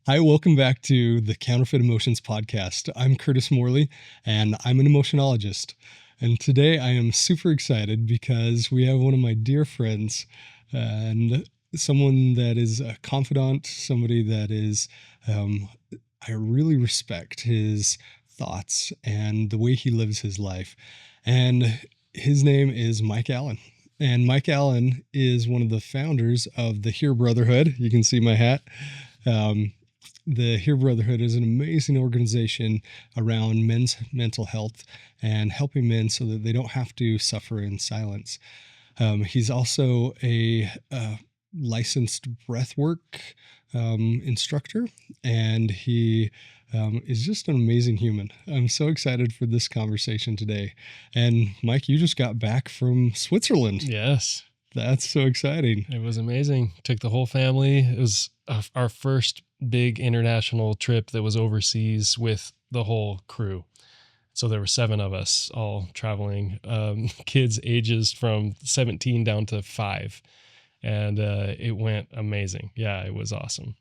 Hi, welcome back to the Counterfeit Emotions podcast. I'm Curtis Morley, and I'm an emotionologist. And today I am super excited because we have one of my dear friends and someone that is a confidant, somebody that is, I really respect his thoughts and the way he lives his life. And his name is Mike Allen. And Mike Allen is one of the founders of the Heare Brotherhood. You can see my hat. The Heare Brotherhood is an amazing organization around men's mental health and helping men so that they don't have to suffer in silence. He's also a licensed breathwork instructor, and he is just an amazing human. I'm so excited for this conversation today. And Mike, you just got back from Switzerland. Yes. That's so exciting. It was amazing. Took the whole family. It was our first big international trip that was overseas with the whole crew. So there were 7 of us all traveling, kids ages from 17 down to 5. And it went amazing. Yeah, it was awesome.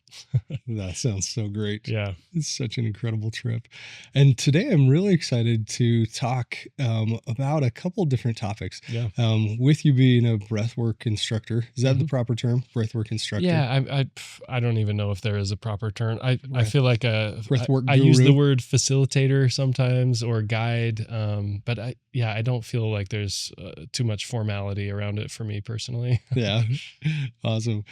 That sounds so great. Yeah. It's such an incredible trip. And today I'm really excited to talk about a couple different topics. Yeah. With you being a breathwork instructor, is that the proper term? Breathwork instructor? Yeah, I don't even know if there is a proper term. I feel like breathwork I use the word facilitator sometimes or guide, but I don't feel like there's too much formality around it for me personally. Yeah. Awesome.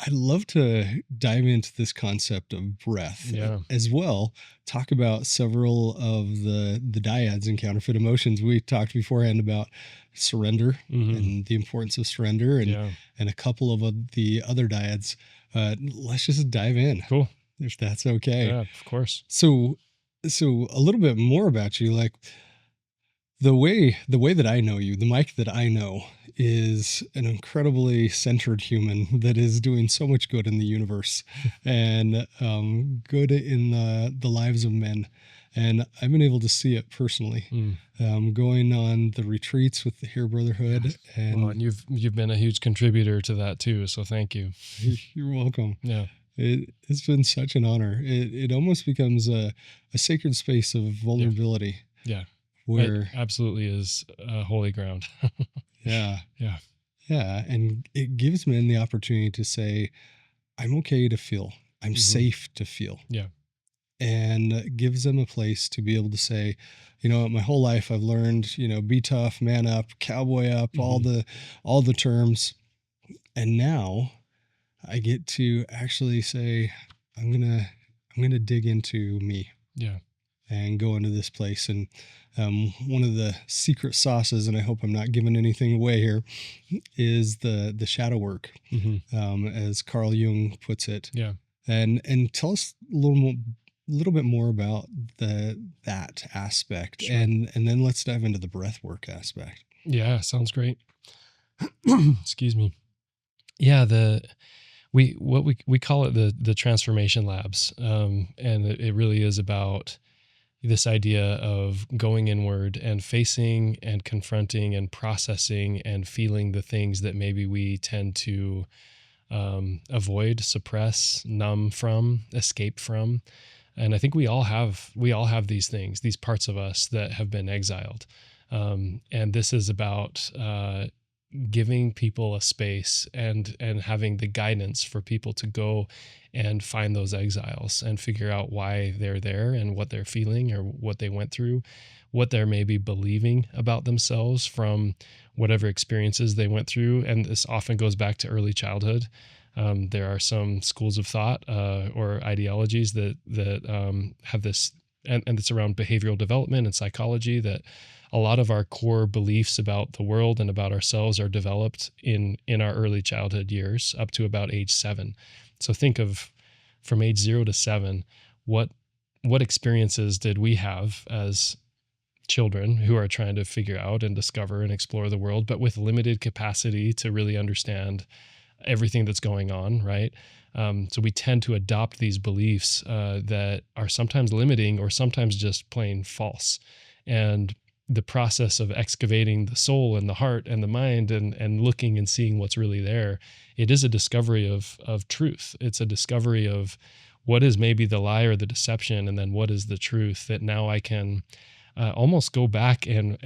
I'd love to dive into this concept of breath as well. Talk about several of the dyads in counterfeit emotions. We talked beforehand about surrender and the importance of surrender and a couple of the other dyads. Let's just dive in. Cool. If that's okay. Yeah, of course. So a little bit more about you, like the way that I know you, the Mike that I know is an incredibly centered human that is doing so much good in the universe and good in the lives of men. And I've been able to see it personally, going on the retreats with the Heare Brotherhood. And you've been a huge contributor to that too. So thank you. You're welcome. Yeah. It's been such an honor. It almost becomes a sacred space of vulnerability. Yeah. Where it absolutely is holy ground. Yeah. Yeah. And it gives men the opportunity to say, I'm okay to feel. I'm safe to feel. Yeah. And gives them a place to be able to say, my whole life I've learned, be tough, man up, cowboy up, all the terms. And now I get to actually say, I'm going to dig into me. Yeah. And go into this place. And one of the secret sauces, and I hope I'm not giving anything away here, is the shadow work, as Carl Jung puts it. Yeah. And tell us a little bit more about that aspect, sure. and then let's dive into the breath work aspect. Yeah, sounds great. Excuse me. Yeah, we call it the transformation labs, and it really is about this idea of going inward and facing and confronting and processing and feeling the things that maybe we tend to avoid, suppress, numb from, escape from. And I think we all have these things, these parts of us that have been exiled. And this is about giving people a space and having the guidance for people to go and find those exiles and figure out why they're there and what they're feeling or what they went through, what they're maybe believing about themselves from whatever experiences they went through. And this often goes back to early childhood. There are some schools of thought or ideologies that have this, and it's around behavioral development and psychology, that a lot of our core beliefs about the world and about ourselves are developed in our early childhood years up to about age 7. So think of from age 0 to 7, what experiences did we have as children who are trying to figure out and discover and explore the world, but with limited capacity to really understand everything that's going on, right? So we tend to adopt these beliefs that are sometimes limiting or sometimes just plain false. And the process of excavating the soul and the heart and the mind and looking and seeing what's really there, it is a discovery of truth. It's a discovery of what is maybe the lie or the deception, and then what is the truth, that now I can almost go back and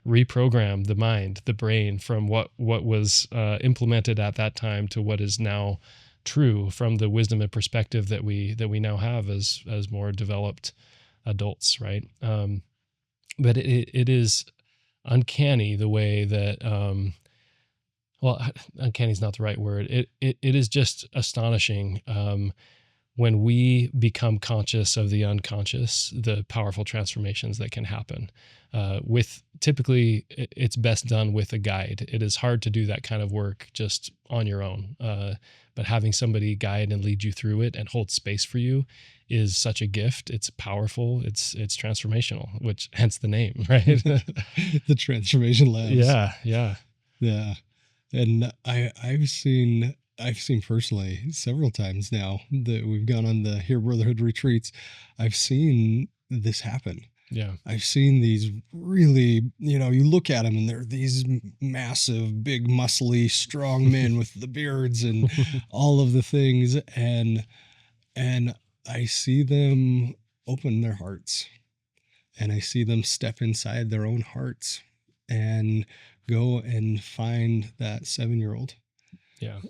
reprogram the mind, the brain, from what was implemented at that time to what is now true from the wisdom and perspective that we now have as more developed adults, right? But it is uncanny the way that well, uncanny is not the right word. It is just astonishing when we become conscious of the unconscious, the powerful transformations that can happen. With typically, it's best done with a guide. It is hard to do that kind of work just on your own. But having somebody guide and lead you through it and hold space for you is such a gift. It's powerful. It's transformational, which hence the name, right? The Transformation Labs. Yeah. And I've seen personally several times now that we've gone on the Heare Brotherhood retreats. I've seen this happen. Yeah. I've seen these really, you look at them and they're these massive, big, muscly, strong men with the beards and all of the things. And I see them open their hearts, and I see them step inside their own hearts and go and find that 7-year-old. Yeah.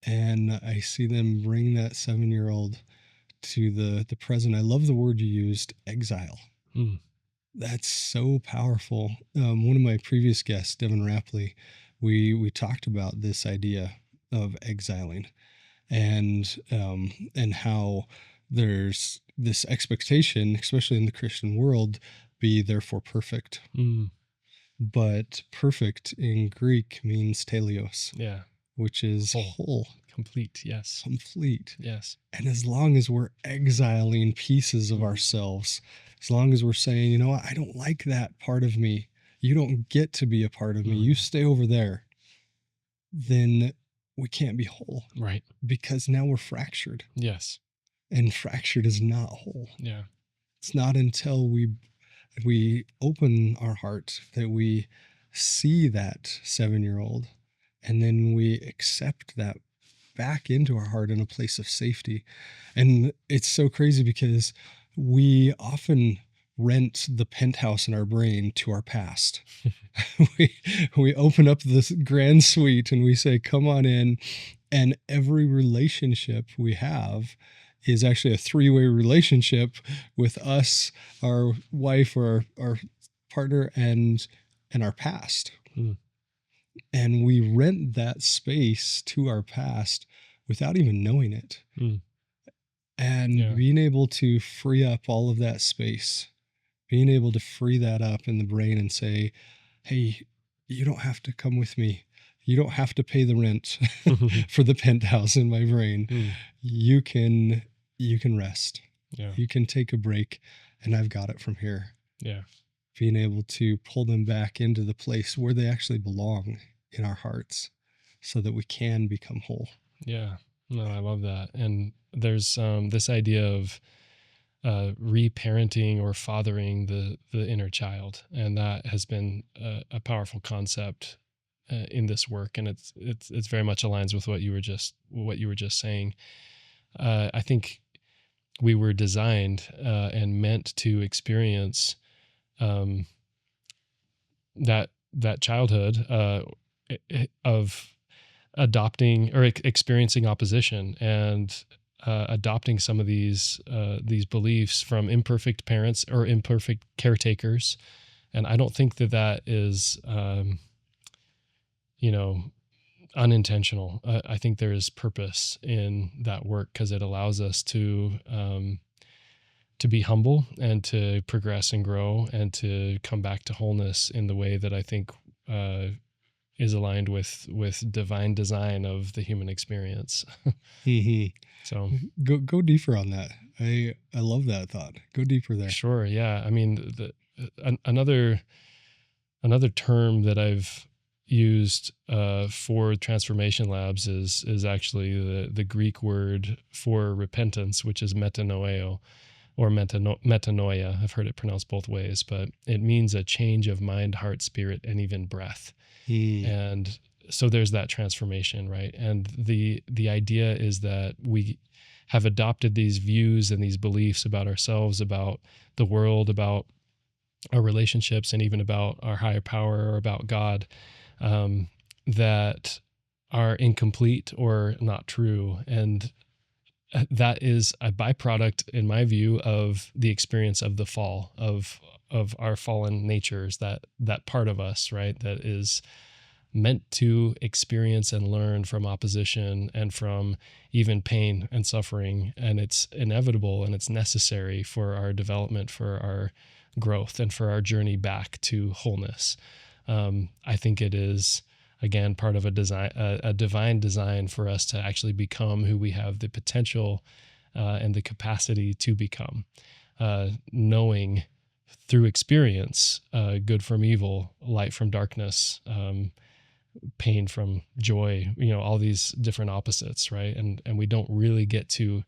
And I see them bring that 7-year-old to the present. I love the word you used, exile. That's so powerful. One of my previous guests, Devin Rapley, we talked about this idea of exiling, and how there's this expectation, especially in the Christian world, be therefore perfect. But perfect in Greek means teleos. Yeah. Which is whole. Complete. Yes. Complete. Yes. And as long as we're exiling pieces of ourselves, as long as we're saying, you know what, I don't like that part of me, you don't get to be a part of me, you stay over there, then we can't be whole. Right. Because now we're fractured. Yes. And fractured is not whole. Yeah. It's not until we open our heart that we see that 7-year-old, and then we accept that back into our heart in a place of safety. And it's so crazy because we often rent the penthouse in our brain to our past. we open up this grand suite and we say, come on in. And every relationship we have is actually a 3-way relationship with us, our wife, or our partner, and our past. And we rent that space to our past without even knowing it. And being able to free up all of that space, being able to free that up in the brain and say, hey, you don't have to come with me. You don't have to pay the rent for the penthouse in my brain. You can rest. Yeah. You can take a break, and I've got it from here. Yeah. Being able to pull them back into the place where they actually belong in our hearts so that we can become whole. Yeah. No, I love that. And there's this idea of reparenting or fathering the inner child. And that has been a powerful concept in this work. And it's very much aligns with what you were just saying. I think we were designed and meant to experience that childhood of adopting or experiencing opposition and adopting some of these beliefs from imperfect parents or imperfect caretakers. And I don't think that is unintentional. I think there is purpose in that work because it allows us to be humble and to progress and grow and to come back to wholeness in the way that I think is aligned with divine design of the human experience. So go deeper on that. I love that thought. Go deeper there. Sure. Yeah. I mean, another term that I've used for transformation labs is actually the Greek word for repentance, which is metanoeo or metanoia. I've heard it pronounced both ways, but it means a change of mind, heart, spirit, and even breath. And so there's that transformation, right? And the idea is that we have adopted these views and these beliefs about ourselves, about the world, about our relationships, and even about our higher power or about God, that are incomplete or not true. And that is a byproduct, in my view, of the experience of the fall, of our fallen natures, that part of us, right, that is meant to experience and learn from opposition and from even pain and suffering. And it's inevitable and it's necessary for our development, for our growth, and for our journey back to wholeness. I think it is, again, part of a divine design for us to actually become who we have the potential and the capacity to become, knowing through experience good from evil, light from darkness, pain from joy, all these different opposites, right? And we don't really get to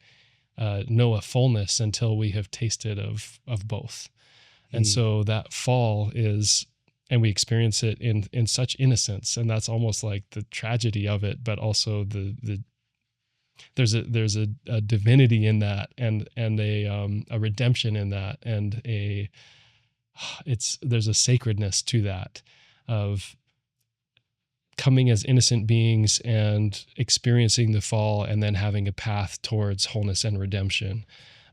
know a fullness until we have tasted of both. And so that fall is, and we experience it in such innocence, and that's almost like the tragedy of it, but also there's a divinity in that, and a redemption in that, and there's a sacredness to that, of coming as innocent beings and experiencing the fall, and then having a path towards wholeness and redemption.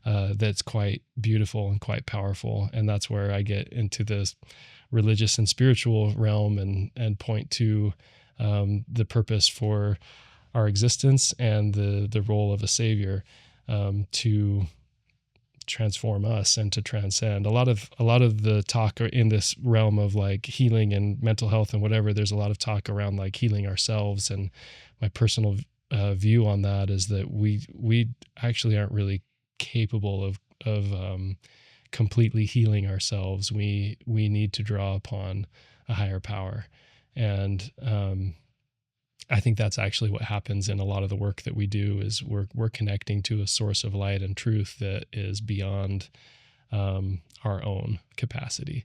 That's quite beautiful and quite powerful. And that's where I get into this religious and spiritual realm, and point to the purpose for our existence and the role of a savior to transform us and to transcend. A lot of the talk in this realm of like healing and mental health and whatever, there's a lot of talk around like healing ourselves. And my personal view on that is that we actually aren't really capable of completely healing ourselves. We need to draw upon a higher power. And I think that's actually what happens in a lot of the work that we do, is we're connecting to a source of light and truth that is beyond our own capacity.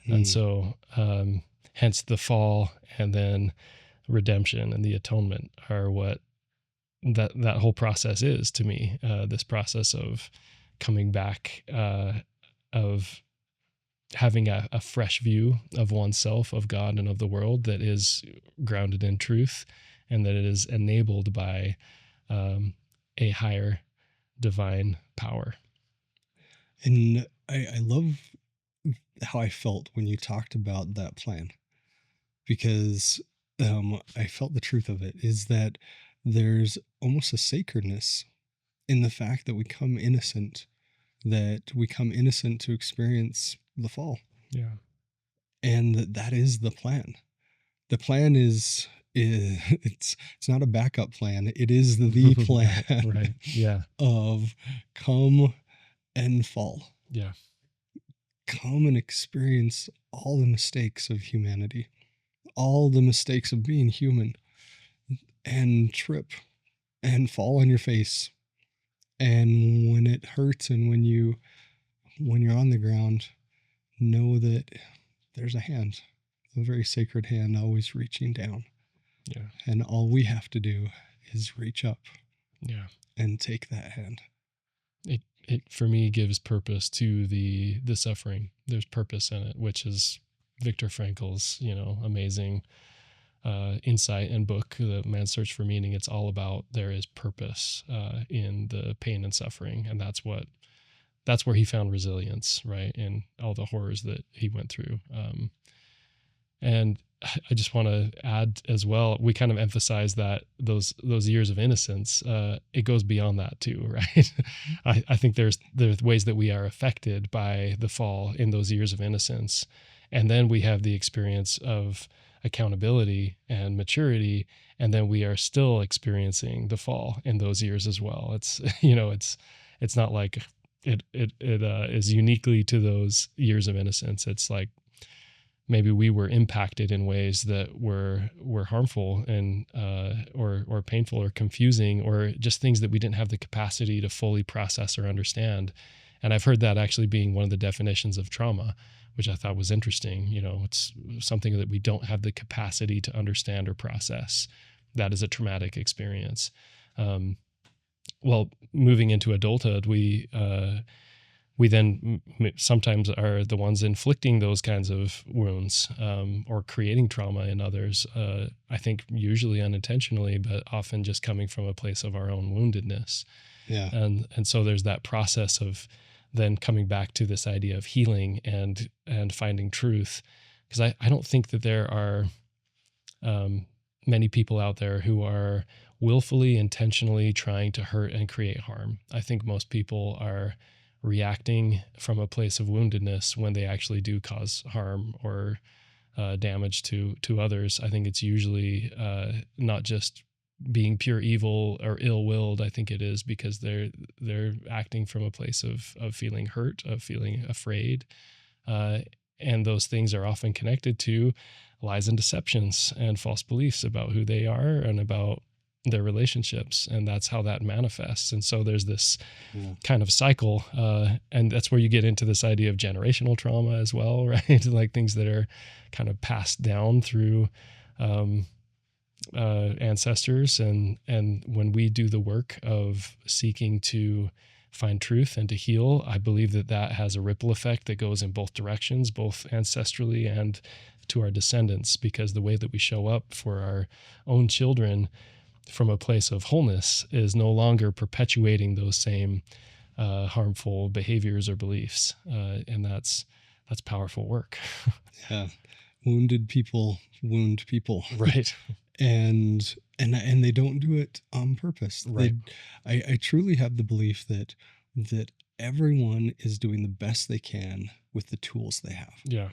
And so hence the fall, and then redemption and the atonement are what that whole process is to me. This process of coming back, of having a fresh view of oneself, of God, and of the world that is grounded in truth, and that it is enabled by a higher divine power. And I love how I felt when you talked about that plan, because I felt the truth of it is that there's almost a sacredness in the fact that we come innocent to experience the fall. Yeah. And that is the plan. The plan is it's not a backup plan. It is the plan. Right. Yeah. Of come and fall. Yeah. Come and experience all the mistakes of humanity, all the mistakes of being human, and trip and fall on your face. And when it hurts, and when you're on the ground, know that there's a hand, a very sacred hand, always reaching down. Yeah. And all we have to do is reach up. Yeah. And take that hand. It for me gives purpose to the suffering. There's purpose in it, which is Viktor Frankl's, amazing insight and book, The Man's Search for Meaning. It's all about there is purpose in the pain and suffering, and that's where he found resilience, right, in all the horrors that he went through. And I just want to add as well, we kind of emphasize that those years of innocence, it goes beyond that too, right? I think there's ways that we are affected by the fall in those years of innocence. And then we have the experience of accountability and maturity, and then we are still experiencing the fall in those years as well. It's, it's not like it is uniquely to those years of innocence. It's like, maybe we were impacted in ways that were harmful and or painful or confusing, or just things that we didn't have the capacity to fully process or understand. And I've heard that actually being one of the definitions of trauma, which I thought was interesting. It's something that we don't have the capacity to understand or process. That is a traumatic experience. well, moving into adulthood, we then sometimes are the ones inflicting those kinds of wounds, or creating trauma in others. I think usually unintentionally, but often just coming from a place of our own woundedness. Yeah. And so there's that process of then coming back to this idea of healing and finding truth. Because I don't think that there are many people out there who are willfully, intentionally trying to hurt and create harm. I think most people are reacting from a place of woundedness when they actually do cause harm or damage to others. I think it's usually not just being pure evil or ill-willed. I think it is because they're acting from a place of feeling hurt, of feeling afraid, and those things are often connected to lies and deceptions and false beliefs about who they are and about their relationships, and that's how that manifests. And so there's this kind of cycle, and that's where you get into this idea of generational trauma as well, right? Like things that are kind of passed down through ancestors, and when we do the work of seeking to find truth and to heal, I believe that has a ripple effect that goes in both directions, both ancestrally and to our descendants, because the way that we show up for our own children from a place of wholeness is no longer perpetuating those same harmful behaviors or beliefs, and that's powerful work. Yeah, wounded people wound people, Right? and they don't do it on purpose. Right. I truly have the belief that everyone is doing the best they can with the tools they have. Yeah.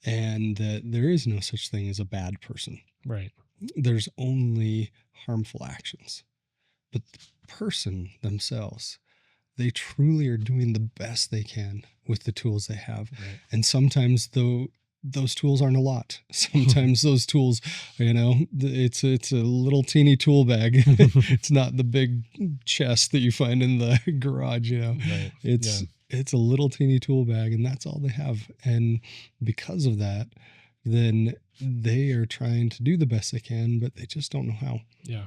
And that there is no such thing as a bad person. Right. There's only harmful actions. But the person themselves, they truly are doing the best they can with the tools they have. Right. And sometimes, though, those tools aren't a lot. Sometimes those tools, it's a little teeny tool bag. It's not the big chest that you find in the garage, Right. It's a little teeny tool bag, and that's all they have. And because of that, then they are trying to do the best they can, but they just don't know how. Yeah.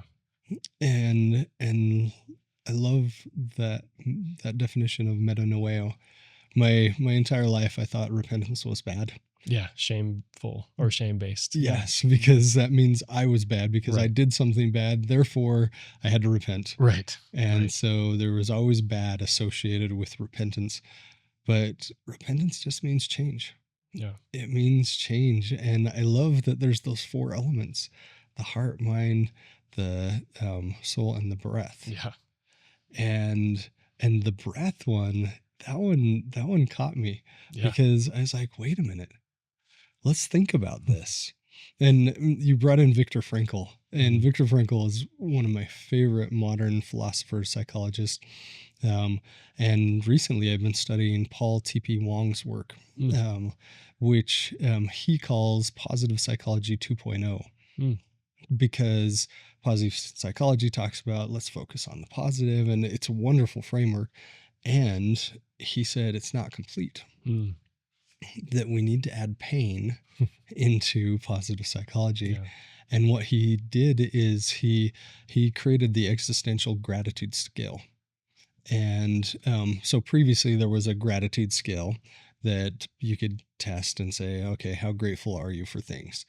And I love that definition of metanoeo. My entire life, I thought repentance was bad. Yeah, shameful or shame-based. Yes, because that means I was bad because I did something bad. Therefore, I had to repent. Right. And so there was always bad associated with repentance. But repentance just means change. Yeah. It means change. And I love that there's those 4 elements: the heart, mind, the soul, and the breath. Yeah. And the breath one, that one caught me, because I was like, wait a minute. Let's think about this. And you brought in Viktor Frankl, and Viktor Frankl is one of my favorite modern philosophers, psychologists. And recently I've been studying Paul T.P. Wong's work, which he calls positive psychology 2.0, because positive psychology talks about let's focus on the positive, and it's a wonderful framework. And he said it's not complete. That we need to add pain into positive psychology. Yeah. And what he did is he created the existential gratitude scale. And so previously there was a gratitude scale that you could test and say, okay, how grateful are you for things?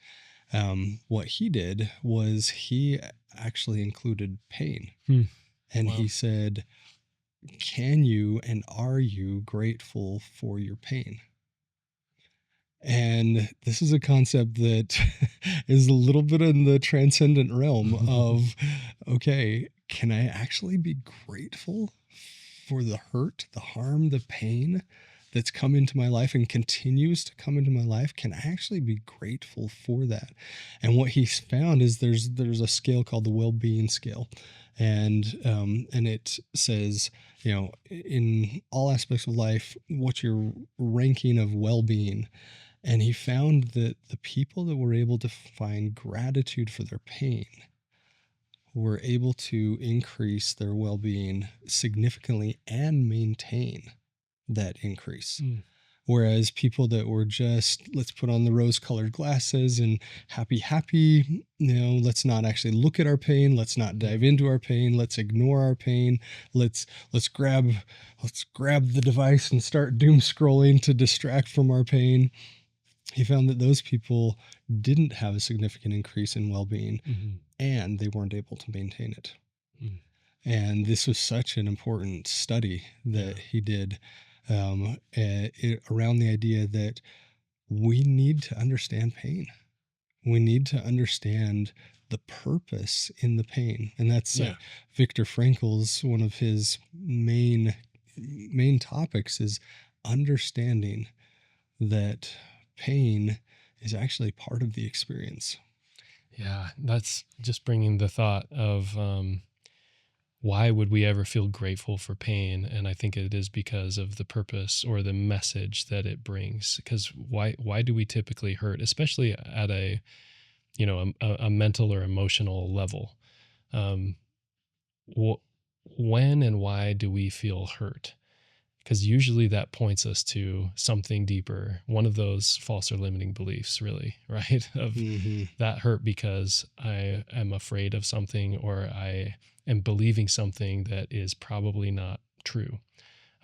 What he did was he actually included pain. And he said, can you and are you grateful for your pain? And this is a concept that is a little bit in the transcendent realm of, okay, can I actually be grateful for the hurt, the harm, the pain that's come into my life and continues to come into my life? Can I actually be grateful for that? And what he's found is there's a scale called the well-being scale. And it says, in all aspects of life, what's your ranking of well-being? And he found that the people that were able to find gratitude for their pain were able to increase their well-being significantly and maintain that increase. Whereas people that were just, let's put on the rose-colored glasses and happy, let's not actually look at our pain. Let's not dive into our pain. Let's ignore our pain. Let's grab the device and start doom scrolling to distract from our pain. He found that those people didn't have a significant increase in well-being, and they weren't able to maintain it. And this was such an important study that he did around the idea that we need to understand pain. We need to understand the purpose in the pain. And that's Viktor Frankl's, one of his main topics is understanding that pain is actually part of the experience. Yeah, that's just bringing the thought of why would we ever feel grateful for pain? And I think it is because of the purpose or the message that it brings. Because why do we typically hurt, especially at a mental or emotional level? When and why do we feel hurt? Because usually that points us to something deeper, one of those false or limiting beliefs, really, right? Of that hurt because I am afraid of something, or I am believing something that is probably not true.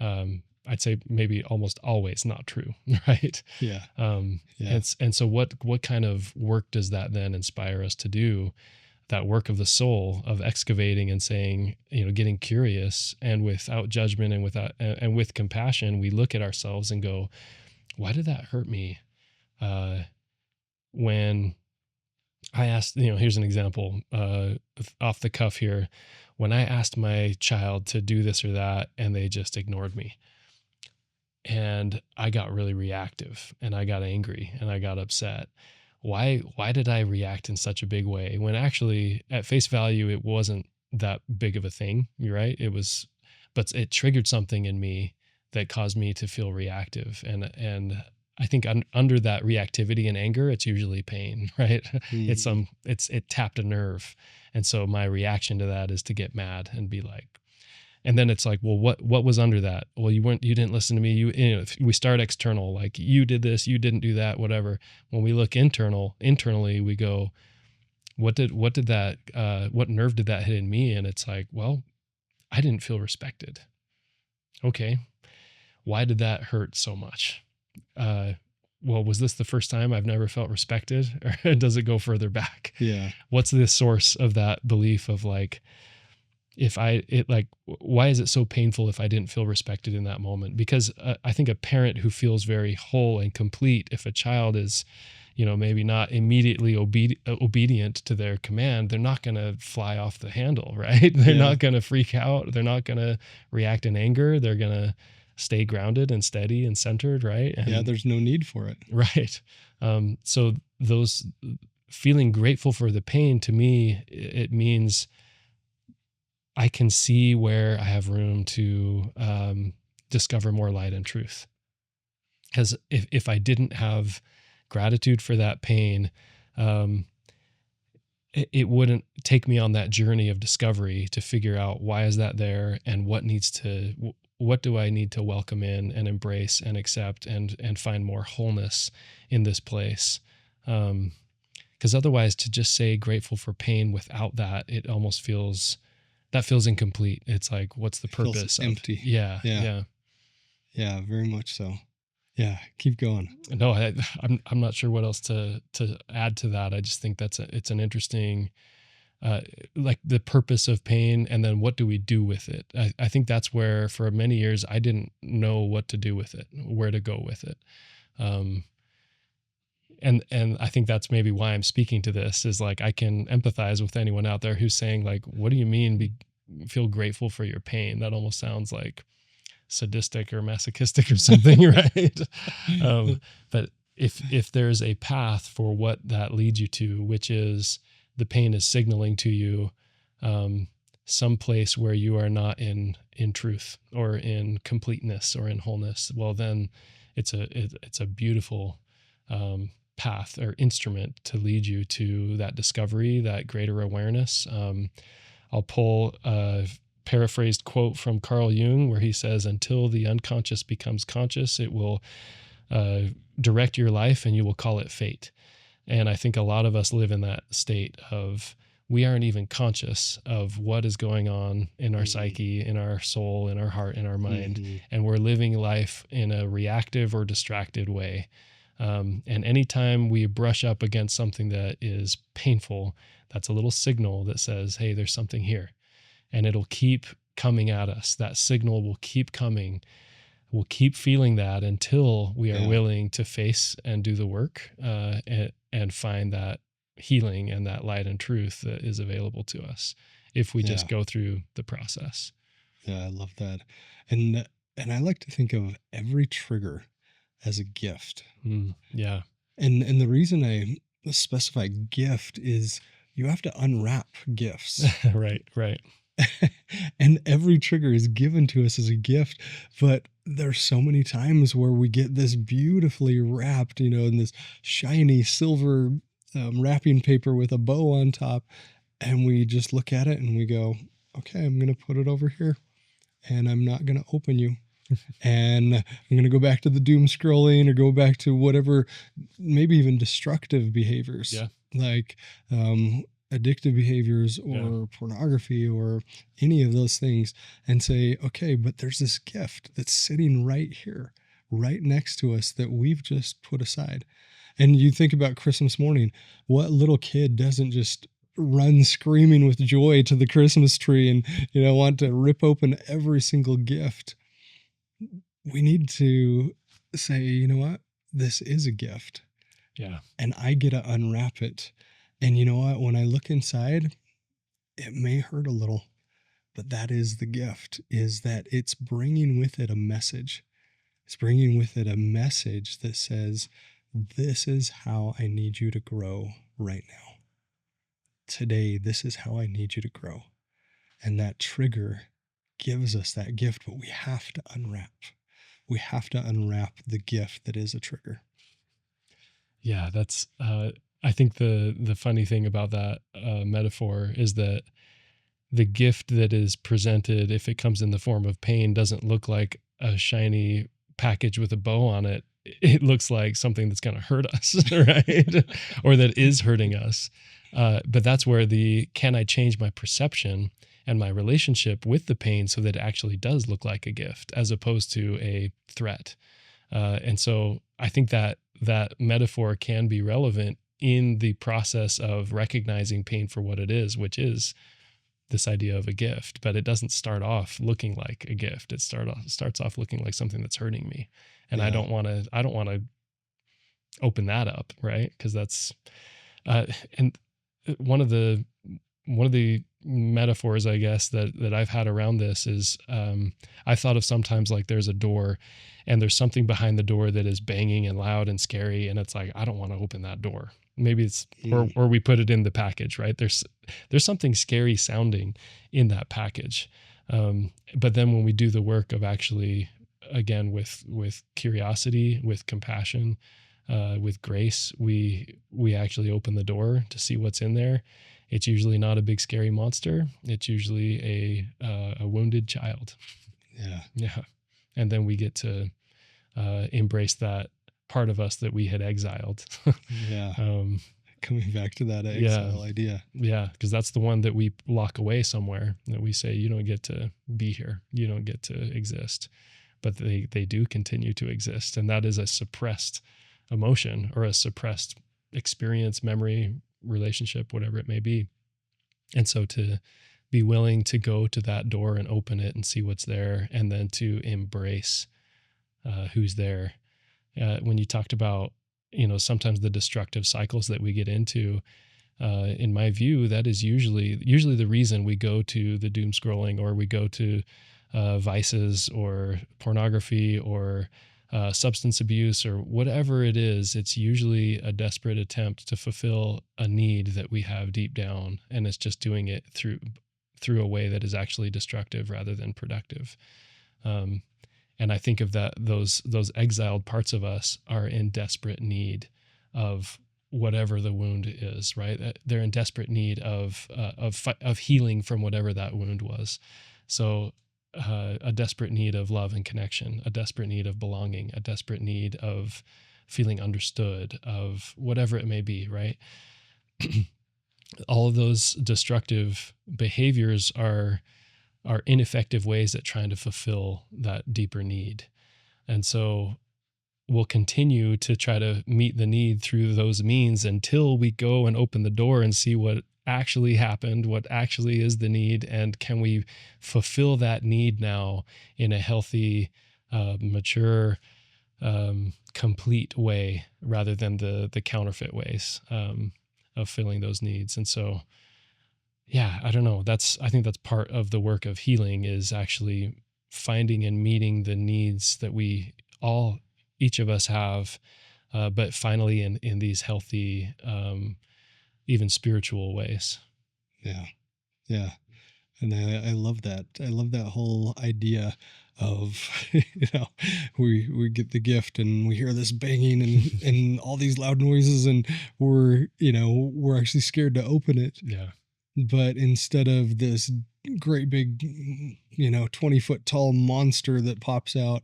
I'd say maybe almost always not true, right? Yeah. And so what kind of work does that then inspire us to do? That work of the soul, of excavating and saying, getting curious, and without judgment and with compassion, we look at ourselves and go, why did that hurt me? When I asked, here's an example off the cuff here. When I asked my child to do this or that, and they just ignored me, and I got really reactive, and I got angry, and I got upset. Why did I react in such a big way when actually at face value it wasn't that big of a thing? You're right. It was, but it triggered something in me that caused me to feel reactive. And I think under that reactivity and anger, it's usually pain, right? It tapped a nerve. And so my reaction to that is to get mad and be like, and then it's like, well, what was under that? Well, you didn't listen to me. We start external, like you did this, you didn't do that, whatever. When we look internally, we go, what nerve did that hit in me? And it's like, well, I didn't feel respected. Okay. Why did that hurt so much? Well, was this the first time I've never felt respected, or does it go further back? Yeah. What's the source of that belief of like, why is it so painful if I didn't feel respected in that moment? Because I think a parent who feels very whole and complete, if a child is, maybe not immediately obedient to their command, they're not going to fly off the handle, right? They're not going to freak out. They're not going to react in anger. They're going to stay grounded and steady and centered, right? And, there's no need for it. Right. So those feeling grateful for the pain, to me, it means I can see where I have room to discover more light and truth. Because if I didn't have gratitude for that pain, it wouldn't take me on that journey of discovery to figure out why is that there, and what do I need to welcome in and embrace and accept and find more wholeness in this place. Because otherwise, to just say grateful for pain without that, it almost feels incomplete. It's like, what's the purpose? Empty. Yeah. Yeah, very much so. Yeah, keep going. No, I'm not sure what else to add to that. I just think it's an interesting, like the purpose of pain, and then what do we do with it? I think that's where for many years I didn't know what to do with it, where to go with it. And I think that's maybe why I'm speaking to this, is like, I can empathize with anyone out there who's saying like, what do you mean feel grateful for your pain? That almost sounds like sadistic or masochistic or something, right? But if there's a path for what that leads you to, which is the pain is signaling to you some place where you are not in truth or in completeness or in wholeness, well, then it's a beautiful path or instrument to lead you to that discovery, that greater awareness. I'll pull a paraphrased quote from Carl Jung where he says, until the unconscious becomes conscious, it will direct your life, and you will call it fate. And I think a lot of us live in that state of we aren't even conscious of what is going on in our psyche, in our soul, in our heart, in our mind. And we're living life in a reactive or distracted way. And anytime we brush up against something that is painful, that's a little signal that says, hey, there's something here. And it'll keep coming at us. That signal will keep coming. We'll keep feeling that until we are willing to face and do the work, and find that healing and that light and truth that is available to us if we just go through the process. Yeah, I love that. And I like to think of every trigger as a gift. Yeah. And the reason I specify gift is you have to unwrap gifts. Right. And every trigger is given to us as a gift, but there's so many times where we get this beautifully wrapped, in this shiny silver wrapping paper with a bow on top, and we just look at it and we go, okay, I'm going to put it over here, and I'm not going to open you. And I'm going to go back to the doom scrolling or go back to whatever, maybe even destructive behaviors, like addictive behaviors or pornography or any of those things, and say, okay, but there's this gift that's sitting right here, right next to us that we've just put aside. And you think about Christmas morning, what little kid doesn't just run screaming with joy to the Christmas tree and, want to rip open every single gift? We need to say, you know what? This is a gift. Yeah. And I get to unwrap it. And you know what? When I look inside, it may hurt a little, but that is the gift, is that it's bringing with it a message. It's bringing with it a message that says, this is how I need you to grow right now. Today, this is how I need you to grow. And that trigger gives us that gift, but we have to unwrap. We have to unwrap the gift that is a trigger. Yeah, that's, I think the funny thing about that metaphor is that the gift that is presented, if it comes in the form of pain, doesn't look like a shiny package with a bow on it. It looks like something that's going to hurt us, right? Or that is hurting us. But that's where can I change my perception and my relationship with the pain so that it actually does look like a gift as opposed to a threat. And so I think that metaphor can be relevant in the process of recognizing pain for what it is, which is this idea of a gift, but it doesn't start off looking like a gift. It starts off looking like something that's hurting me. And I don't want to open that up. Right. Cause that's, and one of the metaphors, I guess, that I've had around this is, I thought of sometimes like there's a door and there's something behind the door that is banging and loud and scary. And it's like, I don't want to open that door. Maybe it's, or we put it in the package, right? There's something scary sounding in that package. But then when we do the work of actually, again, with curiosity, with compassion, with grace, we actually open the door to see what's in there. It's usually not a big scary monster. It's usually a wounded child. Yeah. And then we get to embrace that part of us that we had exiled. Coming back to that exile idea. Yeah, because that's the one that we lock away somewhere, that we say, you don't get to be here. You don't get to exist. But they do continue to exist. And that is a suppressed emotion or a suppressed experience, memory, relationship, whatever it may be. And so to be willing to go to that door and open it and see what's there, and then to embrace who's there. When you talked about, sometimes the destructive cycles that we get into, in my view, that is usually the reason we go to the doom scrolling, or we go to vices or pornography or substance abuse or whatever it is. It's usually a desperate attempt to fulfill a need that we have deep down, and it's just doing it through a way that is actually destructive rather than productive. And I think of that those exiled parts of us are in desperate need of whatever the wound is, right? They're in desperate need of healing from whatever that wound was. So a desperate need of love and connection, a desperate need of belonging, a desperate need of feeling understood, of whatever it may be, right? All of those destructive behaviors are ineffective ways at trying to fulfill that deeper need. And so we'll continue to try to meet the need through those means until we go and open the door and see what actually happened, what actually is the need, and can we fulfill that need now in a healthy, mature, complete way, rather than the counterfeit ways of filling those needs. And so, yeah, I don't know. I think that's part of the work of healing, is actually finding and meeting the needs that each of us have, but finally in these healthy, even spiritual ways. Yeah. Yeah. And I love that. I love that whole idea of, we get the gift and we hear this banging and all these loud noises, and we're actually scared to open it. Yeah. But instead of this great big, 20-foot tall monster that pops out,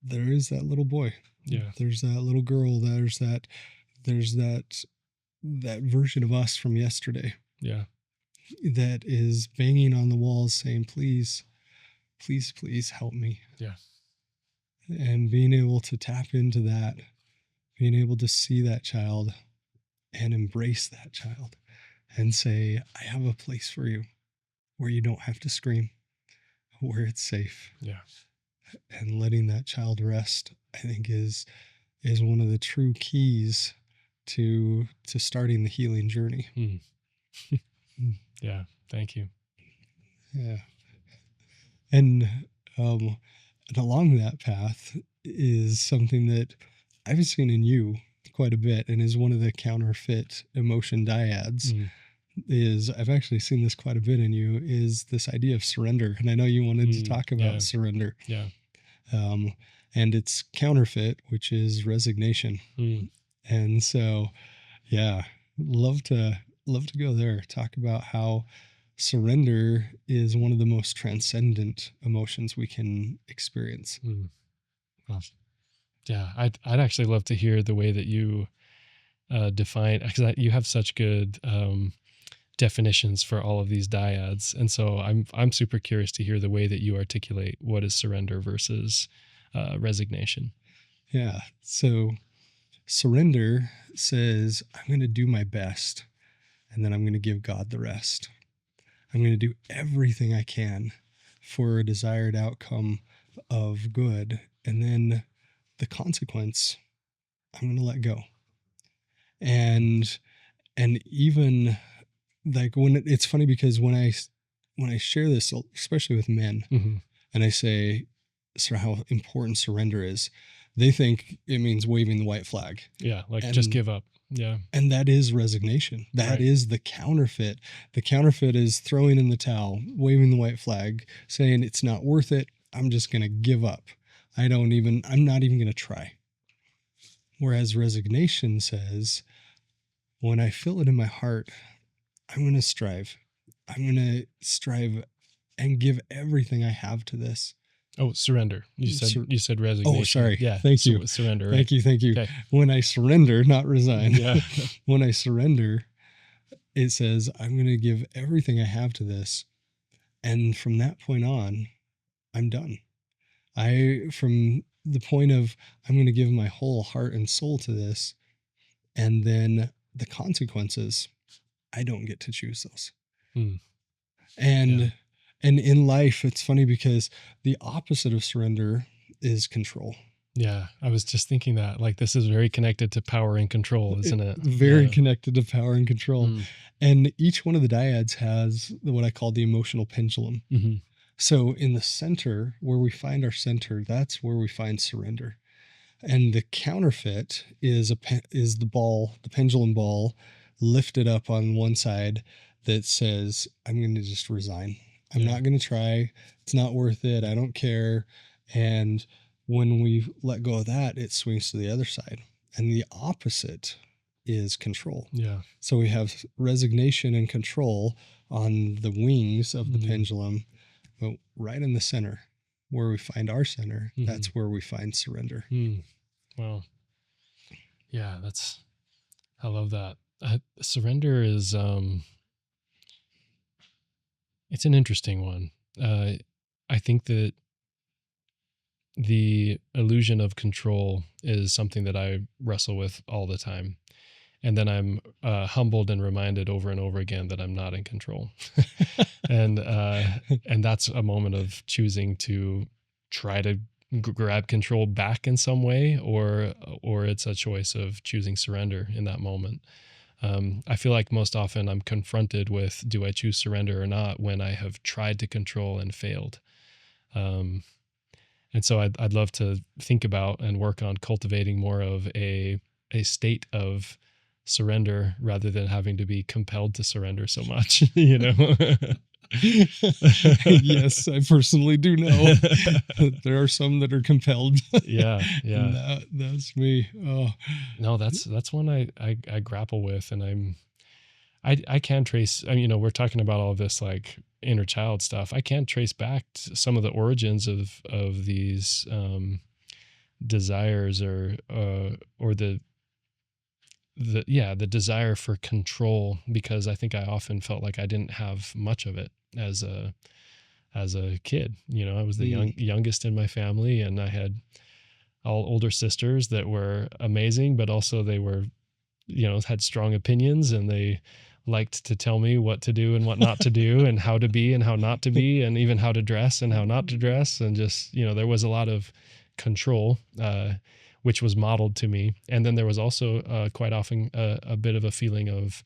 there is that little boy. Yeah. There's that little girl. There's that version of us from yesterday. Yeah. That is banging on the walls saying, please, please, please help me. Yeah. And being able to tap into that, being able to see that child and embrace that child and say, I have a place for you where you don't have to scream, where it's safe. Yeah. And letting that child rest, I think is one of the true keys to starting the healing journey. Yeah. Thank you. Yeah. And along that path is something that I've seen in you quite a bit, and is one of the counterfeit emotion dyads. Is I've actually seen this quite a bit in you, is this idea of surrender. And I know you wanted to talk about surrender. Yeah. And it's counterfeit, which is resignation. And so, yeah, love to go there. Talk about how surrender is one of the most transcendent emotions we can experience. Yeah, I'd actually love to hear the way that you define, because you have such good definitions for all of these dyads, and so I'm super curious to hear the way that you articulate what is surrender versus resignation. Yeah, so surrender says, I'm going to do my best, and then I'm going to give God the rest. I'm going to do everything I can for a desired outcome of good, and then the consequence, I'm going to let go. And even like it's funny, because when I share this, especially with men, and I say sort of how important surrender is, they think it means waving the white flag. Yeah, like just give up. Yeah. And that is resignation. That is the counterfeit. The counterfeit is throwing in the towel, waving the white flag, saying it's not worth it. I'm just going to give up. I'm not even going to try. Whereas resignation says, when I feel it in my heart, I'm going to strive. I'm going to strive and give everything I have to this. Oh, surrender. You said resignation. Oh, sorry. Yeah. Thank you. Surrender. Right? Thank you. Okay. When I surrender, not resign. Yeah. When I surrender, it says, I'm going to give everything I have to this. And from that point on, I'm done. From the point of, I'm going to give my whole heart and soul to this. And then the consequences, I don't get to choose those. And in life, it's funny because the opposite of surrender is control. Yeah, I was just thinking that, like, this is very connected to power and control, isn't it? Very connected to power and control. And each one of the dyads has what I call the emotional pendulum. So in the center, where we find our center, that's where we find surrender. And the counterfeit is the pendulum ball lifted up on one side that says, I'm going to just resign. I'm not going to try. It's not worth it. I don't care. And when we let go of that, it swings to the other side. And the opposite is control. Yeah. So we have resignation and control on the wings of the pendulum. But right in the center, where we find our center, Mhm. that's where we find surrender. Wow. Yeah, I love that. Surrender is, it's an interesting one. I think that the illusion of control is something that I wrestle with all the time. And then I'm humbled and reminded over and over again that I'm not in control. and that's a moment of choosing to try to grab control back in some way, or it's a choice of choosing surrender in that moment. I feel like most often I'm confronted with, do I choose surrender or not, when I have tried to control and failed. And so I'd love to think about and work on cultivating more of a state of surrender rather than having to be compelled to surrender so much, you know? Yes, I personally do know that there are some that are compelled. Yeah. And that's me. Oh, No, that's one I grapple with, and I can trace, we're talking about all this like inner child stuff. I can trace back to some of the origins of these desires, or the desire for control, because I think I often felt like I didn't have much of it as a kid. I was the youngest in my family, and I had all older sisters that were amazing, but also they were, had strong opinions, and they liked to tell me what to do and what not to do, and how to be and how not to be, and even how to dress and how not to dress. And just, there was a lot of control, which was modeled to me. And then there was also quite often a bit of a feeling of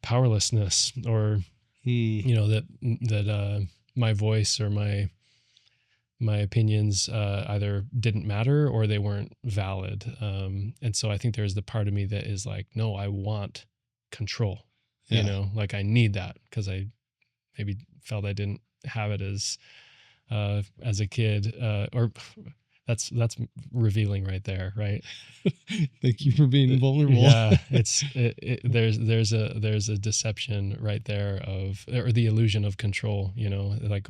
powerlessness, or, that my voice or my opinions either didn't matter or they weren't valid. And so I think there's the part of me that is like, no, I want control, like I need that, because I maybe felt I didn't have it as a kid, or that's revealing right there, right? Thank you for being vulnerable. Yeah, there's a deception right there or the illusion of control, like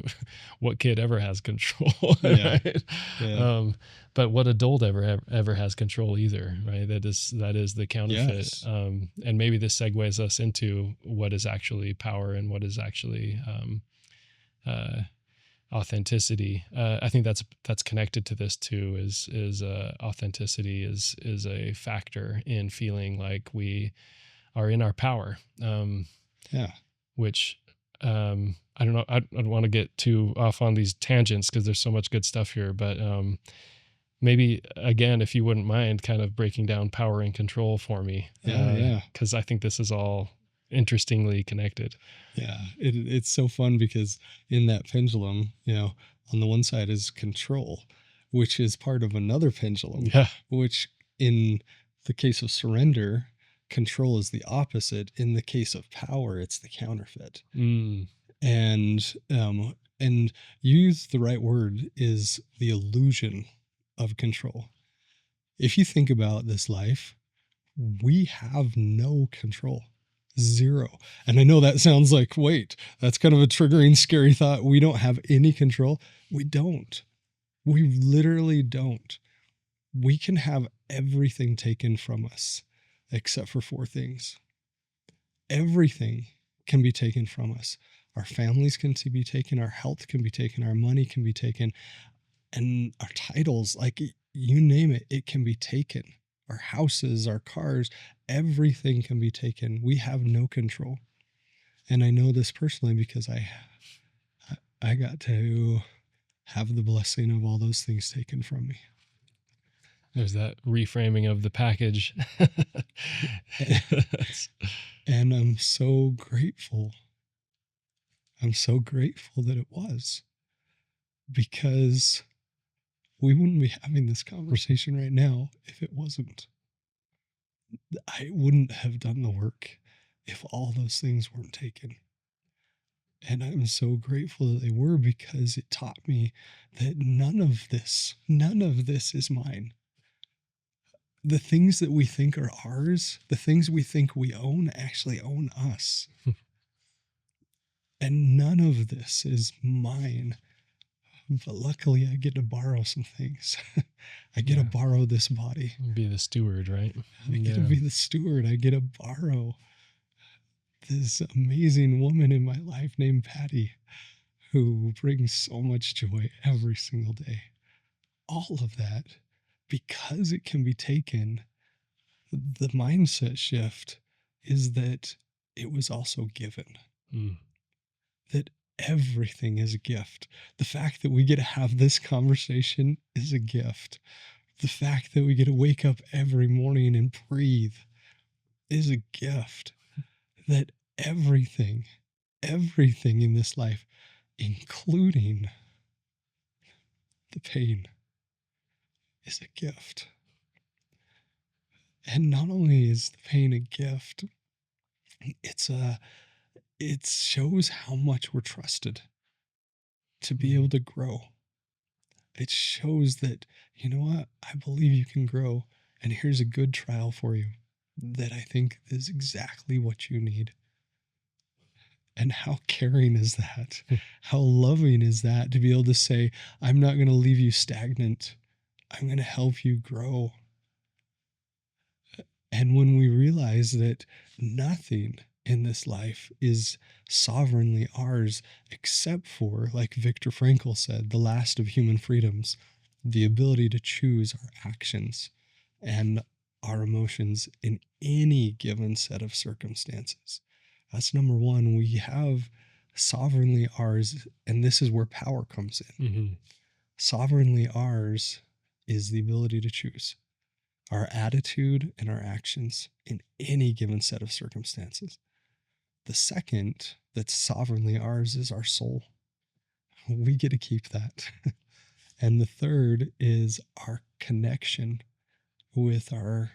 what kid ever has control, right? Yeah. But what adult ever has control either, right? That is the counterfeit. Yes. And maybe this segues us into what is actually power and what is actually authenticity. I think that's connected to this too. Is authenticity is a factor in feeling like we are in our power. Which I don't know. I don't want to get too off on these tangents because there's so much good stuff here. But maybe again, if you wouldn't mind, kind of breaking down power and control for me. Because I think this is all interestingly connected. Yeah, it's so fun because in that pendulum, on the one side is control, which is part of another pendulum. Yeah. Which in the case of surrender, control is the opposite. In the case of power, it's the counterfeit. And you use the right word, is the illusion of control. If you think about this life, we have no control. Zero. And I know that sounds like, wait, that's kind of a triggering, scary thought. We don't have any control. We don't. We literally don't. We can have everything taken from us except for 4 things. Everything can be taken from us. Our families can be taken. Our health can be taken. Our money can be taken. And our titles, like you name it, it can be taken. Our houses, our cars, everything can be taken. We have no control. And I know this personally because I got to have the blessing of all those things taken from me. There's that reframing of the package. And I'm so grateful. I'm so grateful that it was, because we wouldn't be having this conversation right now if it wasn't. I wouldn't have done the work if all those things weren't taken. And I'm so grateful that they were, because it taught me that none of this is mine. The things that we think are ours, the things we think we own, actually own us. And none of this is mine. But luckily, I get to borrow some things. I get to Yeah. borrow this body. Be the steward, right? I get to be the steward. I get to borrow this amazing woman in my life named Patty, who brings so much joy every single day. All of that, because it can be taken, the mindset shift is that it was also given. That everything is a gift. The fact that we get to have this conversation is a gift. The fact that we get to wake up every morning and breathe is a gift. That everything in this life, including the pain, is a gift. And not only is the pain a gift, it shows how much we're trusted to be able to grow. It shows that, you know what, I believe you can grow, and here's a good trial for you that I think is exactly what you need. And how caring is that? How loving is that to be able to say, I'm not going to leave you stagnant. I'm going to help you grow. And when we realize that nothing in this life is sovereignly ours, except for, like Viktor Frankl said, the last of human freedoms, the ability to choose our actions and our emotions in any given set of circumstances. That's number one. We have sovereignly ours, and this is where power comes in. Sovereignly ours is the ability to choose our attitude and our actions in any given set of circumstances. The second that's sovereignly ours is our soul. We get to keep that. And the third is our connection with our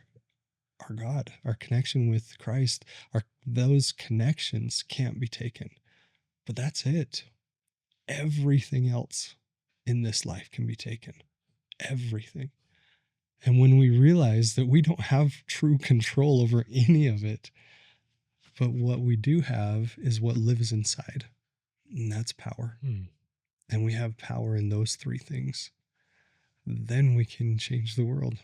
God, our connection with Christ. Those connections can't be taken. But that's it. Everything else in this life can be taken. Everything. And when we realize that we don't have true control over any of it, but what we do have is what lives inside, and that's power. And we have power in those three things. Then we can change the world.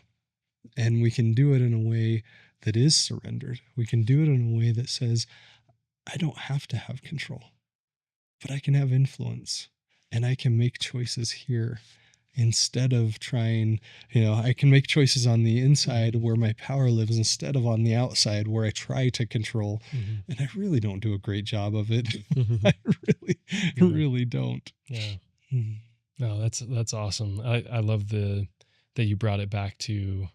And we can do it in a way that is surrendered. We can do it in a way that says, I don't have to have control, but I can have influence, and I can make choices here. Instead of trying, I can make choices on the inside where my power lives instead of on the outside where I try to control. And I really don't do a great job of it. I really don't. Yeah. No, that's awesome. I love that you brought it back to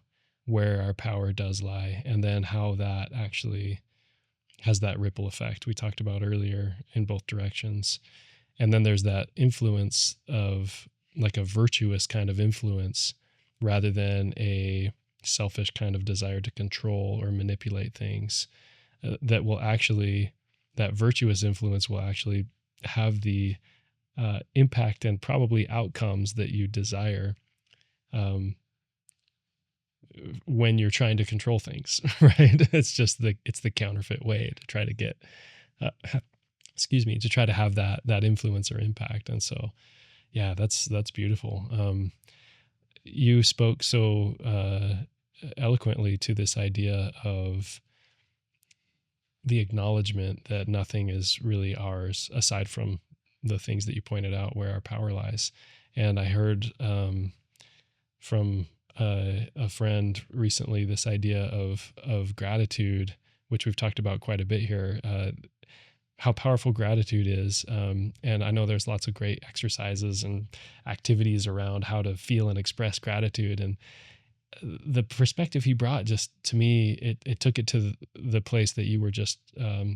where our power does lie, and then how that actually has that ripple effect we talked about earlier in both directions. And then there's that influence of like a virtuous kind of influence rather than a selfish kind of desire to control or manipulate things, that virtuous influence will actually have the impact and probably outcomes that you desire when you're trying to control things, right? It's the counterfeit way to try to get, to try to have that influence or impact. And so, yeah, that's beautiful. You spoke so eloquently to this idea of the acknowledgement that nothing is really ours aside from the things that you pointed out where our power lies. And I heard from a friend recently this idea of gratitude, which we've talked about quite a bit here, how powerful gratitude is. And I know there's lots of great exercises and activities around how to feel and express gratitude. And the perspective he brought, just to me, it took it to the place that you were just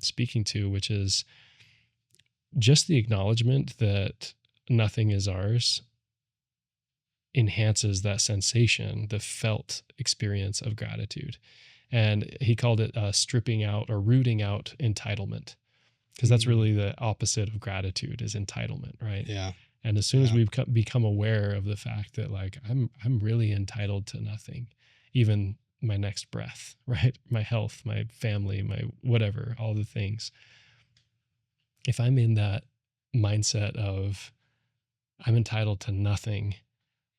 speaking to, which is just the acknowledgement that nothing is ours enhances that sensation, the felt experience of gratitude. And he called it stripping out or rooting out entitlement, because that's really the opposite of gratitude is entitlement, right? Yeah. And as soon as we become aware of the fact that like I'm really entitled to nothing, even my next breath, right? My health, my family, my whatever, all the things. if I'm in that mindset of I'm entitled to nothing,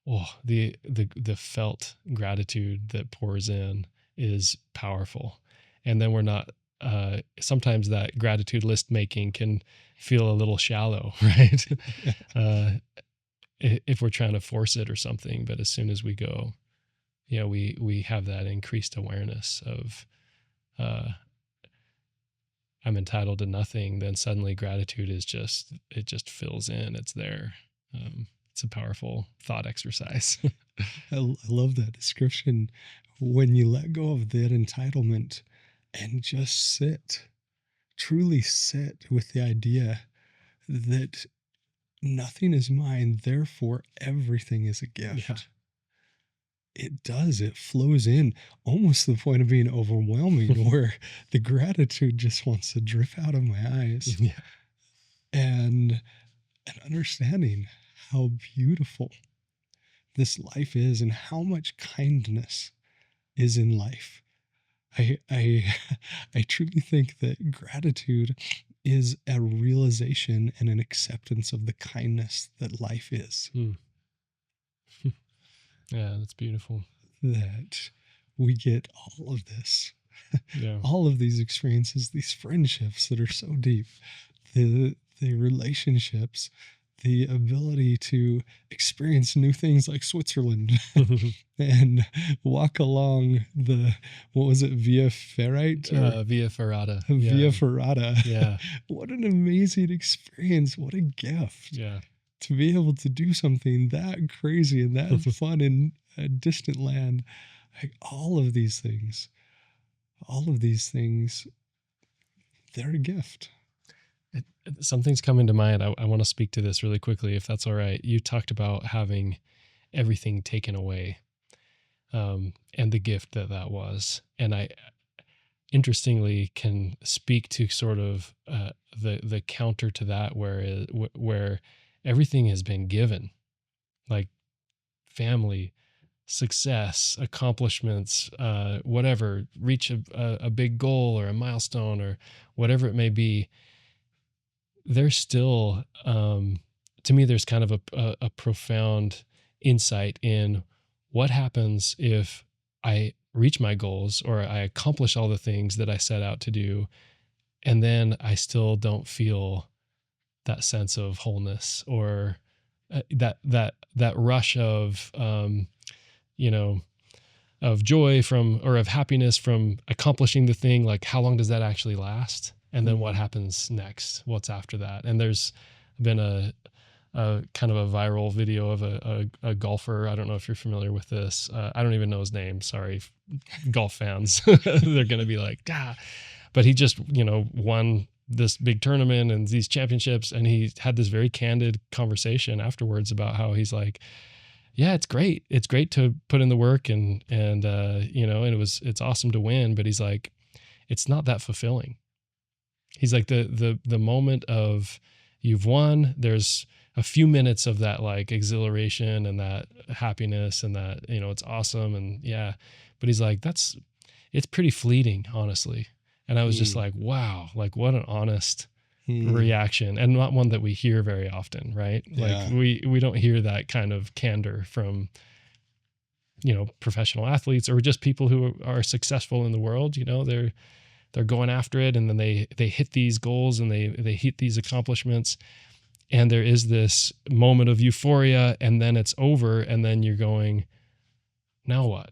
the felt gratitude that pours in is powerful. And then we're not, sometimes that gratitude list making can feel a little shallow, right? uh, if we're trying to force it or something. But as soon as we go, we have that increased awareness of, I'm entitled to nothing, then suddenly gratitude is it just fills in. It's there. It's a powerful thought exercise. I love that description. When you let go of that entitlement and just truly sit with the idea that nothing is mine, therefore everything is a gift. Yeah. It flows in almost to the point of being overwhelming where the gratitude just wants to drip out of my eyes. Yeah. And understanding how beautiful this life is and how much kindness is in life. I truly think that gratitude is a realization and an acceptance of the kindness that life is. Yeah, that's beautiful. That we get all of this, Yeah. all of these experiences, these friendships that are so deep, the relationships, the ability to experience new things like Switzerland and walk along what was it, Via Ferrite? Via Ferrata. Via Ferrata. Yeah. What an amazing experience. What a gift. Yeah. To be able to do something that crazy and that fun in a distant land. Like all of these things, they're a gift. Something's coming to mind. I want to speak to this really quickly, if that's all right. You talked about having everything taken away, and the gift that was. And I, interestingly, can speak to sort of the counter to that, where everything has been given, like family, success, accomplishments, whatever, reach a big goal or a milestone or whatever it may be. There's still, to me, there's kind of a profound insight in what happens if I reach my goals or I accomplish all the things that I set out to do, and then I still don't feel that sense of wholeness or that rush of, of joy or of happiness from accomplishing the thing. Like, how long does that actually last? And then what happens next? What's after that? And there's been a kind of a viral video of a golfer. I don't know if you're familiar with this. I don't even know his name. Sorry, golf fans. They're going to be like, ah. But he just, won this big tournament and these championships. And he had this very candid conversation afterwards about how he's like, yeah, it's great. It's great to put in the work and it's awesome to win. But he's like, it's not that fulfilling. He's like the moment of you've won, there's a few minutes of that like exhilaration and that happiness and that, it's awesome. And yeah, but he's like, it's pretty fleeting, honestly. And I was just like, wow, like what an honest reaction, and not one that we hear very often, right? Like we don't hear that kind of candor from, professional athletes or just people who are successful in the world. They're going after it, and then they hit these goals and they hit these accomplishments, and there is this moment of euphoria, and then it's over, and then you're going, now what,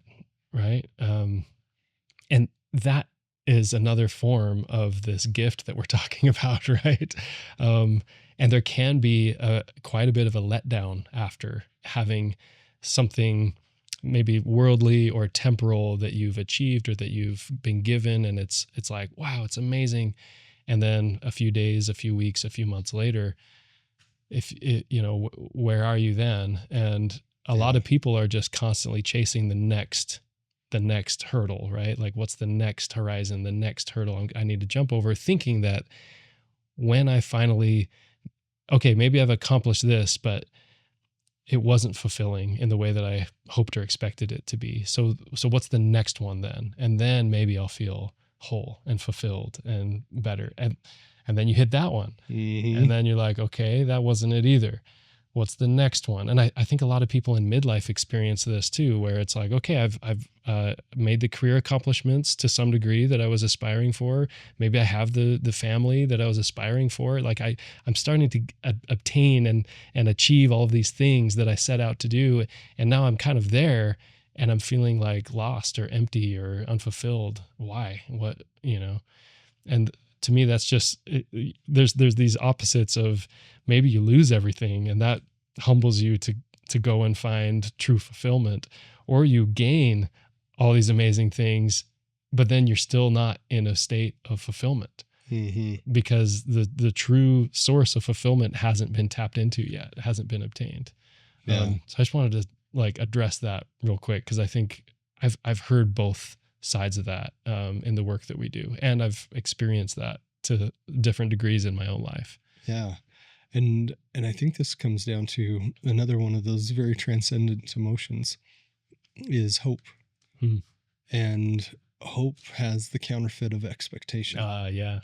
right? And that is another form of this gift that we're talking about, right? And there can be quite a bit of a letdown after having something maybe worldly or temporal that you've achieved or that you've been given, and it's like, wow, it's amazing. And then a few days, a few weeks, a few months later, where are you then? And a lot of people are just constantly chasing the next hurdle, right? Like, what's the next horizon, the next hurdle I need to jump over, thinking that when I finally, okay, maybe I've accomplished this, but it wasn't fulfilling in the way that I hoped or expected it to be. So what's the next one then? And then maybe I'll feel whole and fulfilled and better. And And then you hit that one. Mm-hmm. And then you're like, okay, that wasn't it either. What's the next one? And I think a lot of people in midlife experience this too, where it's like, okay, I've made the career accomplishments to some degree that I was aspiring for. Maybe I have the family that I was aspiring for. Like I'm starting to obtain and achieve all of these things that I set out to do. And now I'm kind of there and I'm feeling like lost or empty or unfulfilled. Why? What, and to me, that's just, there's these opposites of maybe you lose everything and that humbles you to go and find true fulfillment, or you gain all these amazing things, but then you're still not in a state of fulfillment because the true source of fulfillment hasn't been tapped into yet. It hasn't been obtained. Yeah. So I just wanted to like address that real quick, because I think I've heard both sides of that in the work that we do, and I've experienced that to different degrees in my own life. Yeah. And I think this comes down to another one of those very transcendent emotions is hope. And hope has the counterfeit of expectation. Yeah.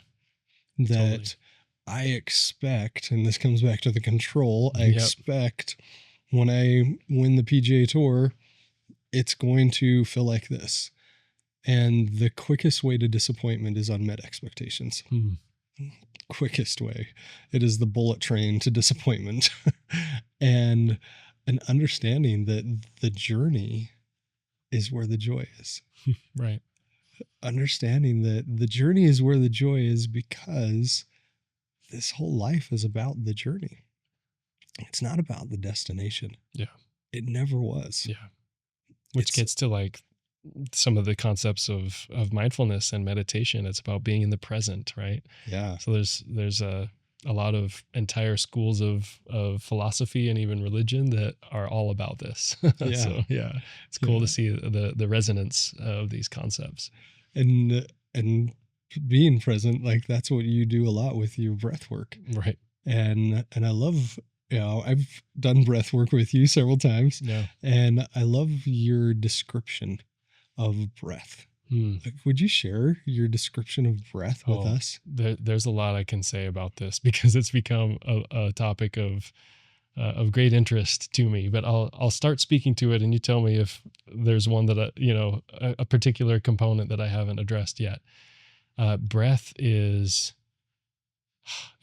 That Totally. I expect, and this comes back to the control, I expect when I win the PGA Tour, it's going to feel like this. And the quickest way to disappointment is unmet expectations. Quickest way. It is the bullet train to disappointment. And an understanding that the journey is where the joy is. Right. Understanding that the journey is where the joy is, because this whole life is about the journey. It's not about the destination. Yeah. It never was. Yeah. Which gets to like some of the concepts of mindfulness and meditation. It's about being in the present, right? Yeah. So there's a lot of entire schools of philosophy and even religion that are all about this. Yeah. So yeah, it's cool to see the resonance of these concepts. And being present, like that's what you do a lot with your breath work. Right. And I love, I've done breath work with you several times. Yeah. And I love your description of breath. Like, would you share your description of breath with us? There's a lot I can say about this, because it's become a topic of great interest to me. But I'll start speaking to it, and you tell me if there's one that a particular component that I haven't addressed yet. Breath is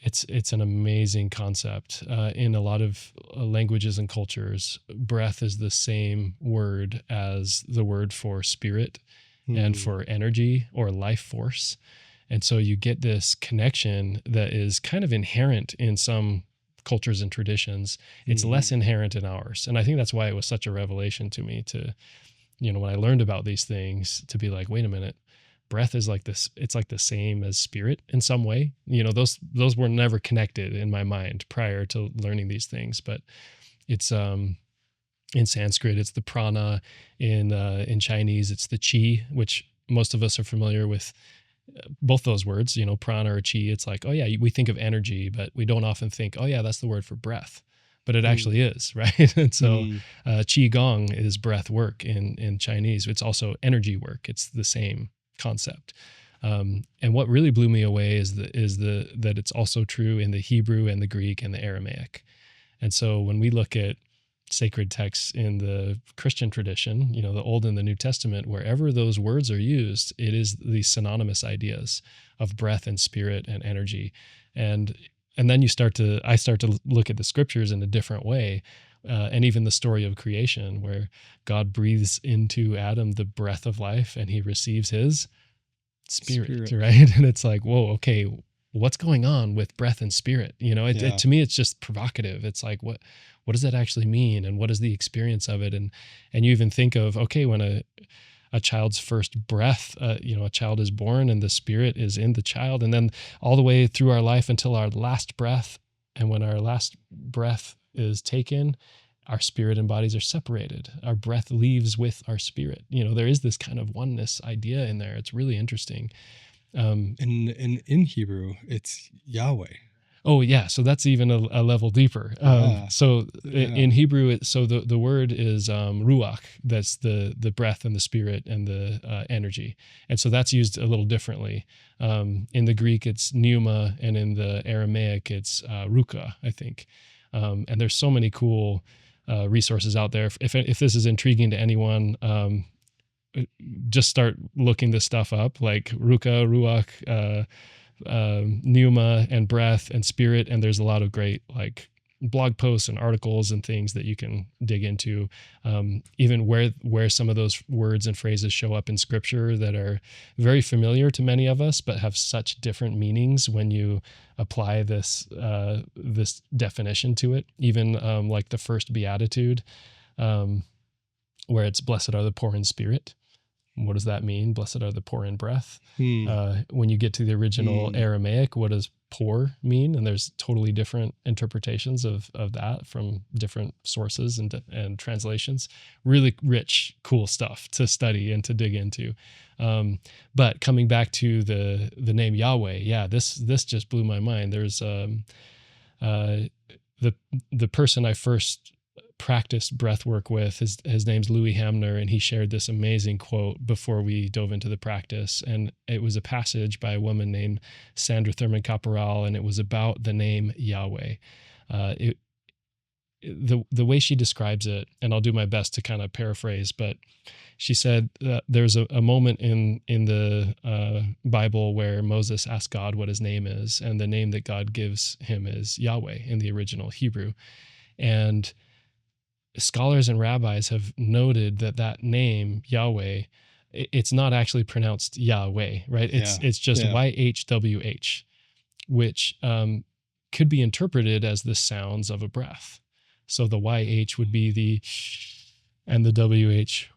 it's an amazing concept. In a lot of languages and cultures, breath is the same word as the word for spirit and for energy or life force. And so you get this connection that is kind of inherent in some cultures and traditions. It's less inherent in ours. And I think that's why it was such a revelation to me to, when I learned about these things, to be like, wait a minute, breath is like this. It's like the same as spirit in some way. Those were never connected in my mind prior to learning these things, but it's, in Sanskrit, it's the prana. In Chinese, it's the qi, which most of us are familiar with. Both those words, prana or qi. It's like, oh yeah, we think of energy, but we don't often think, oh yeah, that's the word for breath. But it actually is, right? And so qi gong is breath work in Chinese. It's also energy work. It's the same concept. And what really blew me away is that it's also true in the Hebrew and the Greek and the Aramaic. And so when we look at sacred texts in the Christian tradition, the Old and the New Testament, wherever those words are used, it is these synonymous ideas of breath and spirit and energy. And then I start to look at the scriptures in a different way. And even the story of creation, where God breathes into Adam the breath of life and he receives his spirit. Right? And it's like, whoa, okay, what's going on with breath and spirit? To me, it's just provocative. It's like, what does that actually mean? And what is the experience of it? And you even think of, okay, when a child's first breath, a child is born and the spirit is in the child, and then all the way through our life until our last breath. And when our last breath is taken, our spirit and bodies are separated. Our breath leaves with our spirit. There is this kind of oneness idea in there. It's really interesting. And in Hebrew, it's Yahweh. Oh yeah, so that's even a level deeper. Yeah. So Yeah. in Hebrew, so the word is ruach. That's the breath and the spirit and the energy, and so that's used a little differently. In the Greek, it's pneuma, and in the Aramaic, it's ruka, I think. And there's so many cool resources out there. If this is intriguing to anyone, just start looking this stuff up, like ruka, ruach. Pneuma and breath and spirit, and there's a lot of great like blog posts and articles and things that you can dig into, even where some of those words and phrases show up in scripture that are very familiar to many of us but have such different meanings when you apply this definition to it. Even like the first beatitude, where it's blessed are the poor in spirit. What does that mean? Blessed are the poor in breath. When you get to the original Aramaic, what does poor mean? And there's totally different interpretations of that from different sources and translations. Really rich, cool stuff to study and to dig into. But coming back to the name Yahweh, yeah, this just blew my mind. There's the person I first practiced breath work with, his name's Louis Hamner, and he shared this amazing quote before we dove into the practice. And it was a passage by a woman named Sandra Thurman Caporal, and it was about the name Yahweh. The way she describes it, and I'll do my best to kind of paraphrase, but she said there's a moment in the Bible where Moses asked God what his name is, and the name that God gives him is Yahweh in the original Hebrew. And scholars and rabbis have noted that name Yahweh, it's not actually pronounced Yahweh, right? It's just YHWH, which could be interpreted as the sounds of a breath. So the YH would be the, and the WH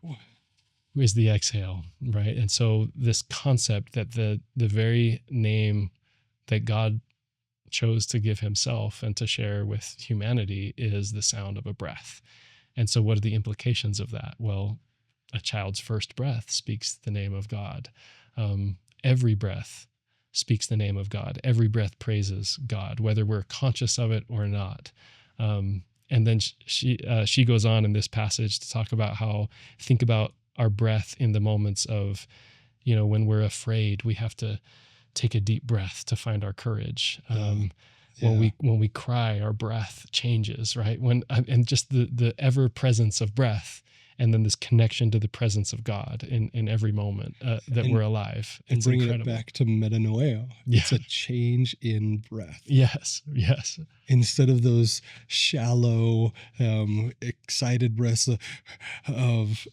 is the exhale, right? And so this concept that the very name that God chose to give himself and to share with humanity is the sound of a breath. And so what are the implications of that? Well, a child's first breath speaks the name of God. Every breath speaks the name of God. Every breath praises God, whether we're conscious of it or not. And then she goes on in this passage to talk about how, think about our breath in the moments of, when we're afraid, we have to take a deep breath to find our courage. When we cry, our breath changes, right? And just the ever presence of breath, and then this connection to the presence of God in every moment that we're alive. And it's bringing incredible. it back to metanoeo, it's a change in breath. Yes. Instead of those shallow, excited breaths of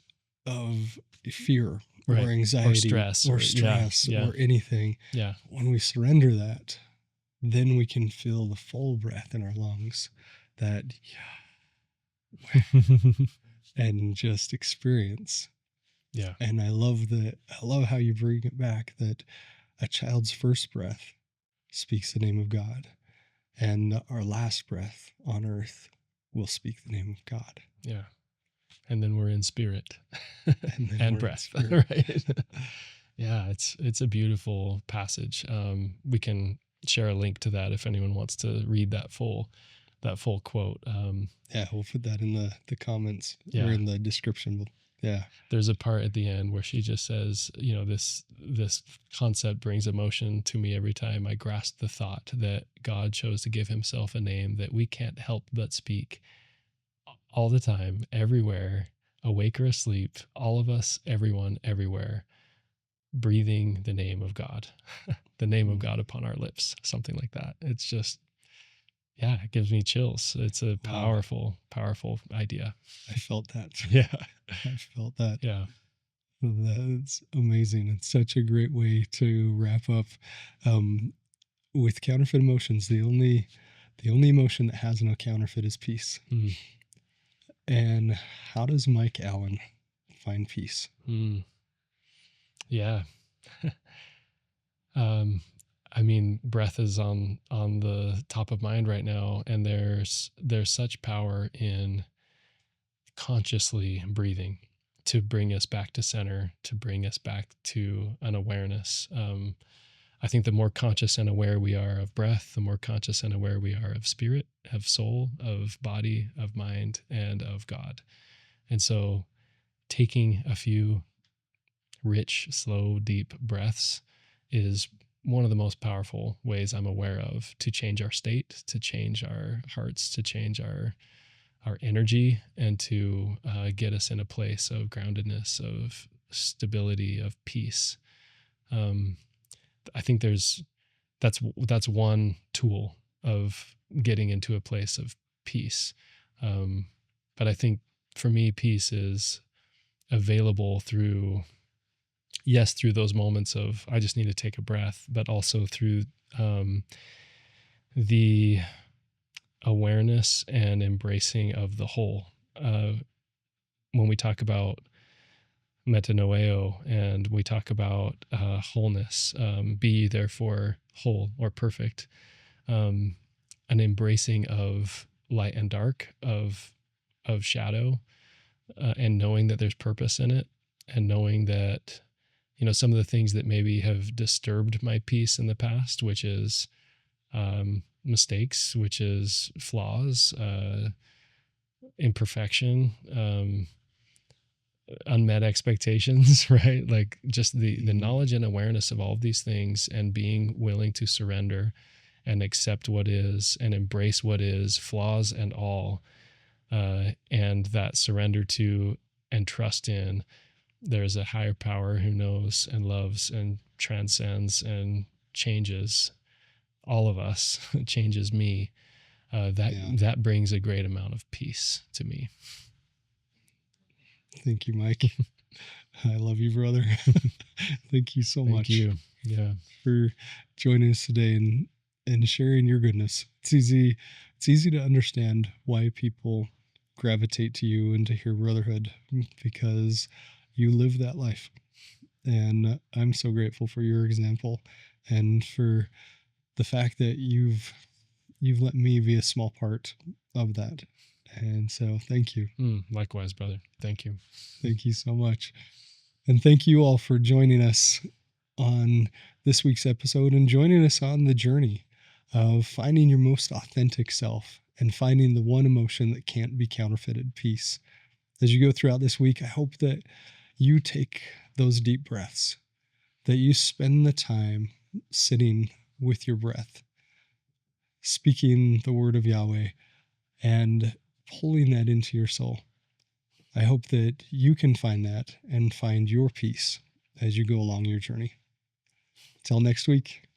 fear, right, or anxiety, or stress, or anything. Yeah. When we surrender that, then we can feel the full breath in our lungs, and just experience. Yeah. And I love how you bring it back, that a child's first breath speaks the name of God, and our last breath on earth will speak the name of God. Yeah. And then we're in spirit and breath, right? Yeah, it's a beautiful passage. We can share a link to that if anyone wants to read that full quote. We'll put that in the comments or in the description. Yeah. There's a part at the end where she just says, this concept brings emotion to me every time I grasp the thought that God chose to give himself a name that we can't help but speak all the time, everywhere, awake or asleep, all of us, everyone, everywhere, breathing the name of God, the name of God upon our lips, something like that. It's just, it gives me chills. It's a powerful, powerful idea. I felt that. Yeah. I felt that. Yeah. That's amazing. It's such a great way to wrap up. With counterfeit emotions, the only emotion that has no counterfeit is peace. And how does Mike Allen find peace? Yeah. Breath is on the top of mind right now, and there's such power in consciously breathing to bring us back to center, to bring us back to an awareness. I think the more conscious and aware we are of breath, the more conscious and aware we are of spirit, of soul, of body, of mind, and of God. And so taking a few rich, slow, deep breaths is one of the most powerful ways I'm aware of to change our state, to change our hearts, to change our energy, and to get us in a place of groundedness, of stability, of peace. I think that's one tool of getting into a place of peace. But I think for me, peace is available through those moments of I just need to take a breath, but also through the awareness and embracing of the whole. When we talk about metanoeo and we talk about wholeness, be therefore whole or perfect, an embracing of light and dark, of shadow, and knowing that there's purpose in it, and knowing that, some of the things that maybe have disturbed my peace in the past, which is mistakes, which is flaws, imperfection, unmet expectations, right? Like just the knowledge and awareness of all of these things, and being willing to surrender and accept what is and embrace what is, flaws and all, and that surrender to and trust in there's a higher power who knows and loves and transcends and changes all of us, changes me. That brings a great amount of peace to me. Thank you, Mike. I love you, brother. Thank you so much. Thank you. For joining us today and sharing your goodness. It's easy to understand why people gravitate to you and to Heare Brotherhood, because you live that life. And I'm so grateful for your example and for the fact that you've let me be a small part of that. And so thank you. Likewise, brother. Thank you. Thank you so much. And thank you all for joining us on this week's episode and joining us on the journey of finding your most authentic self and finding the one emotion that can't be counterfeited, peace. As you go throughout this week, I hope that you take those deep breaths, that you spend the time sitting with your breath, speaking the word of Yahweh, and pulling that into your soul. I hope that you can find that and find your peace as you go along your journey. Till next week.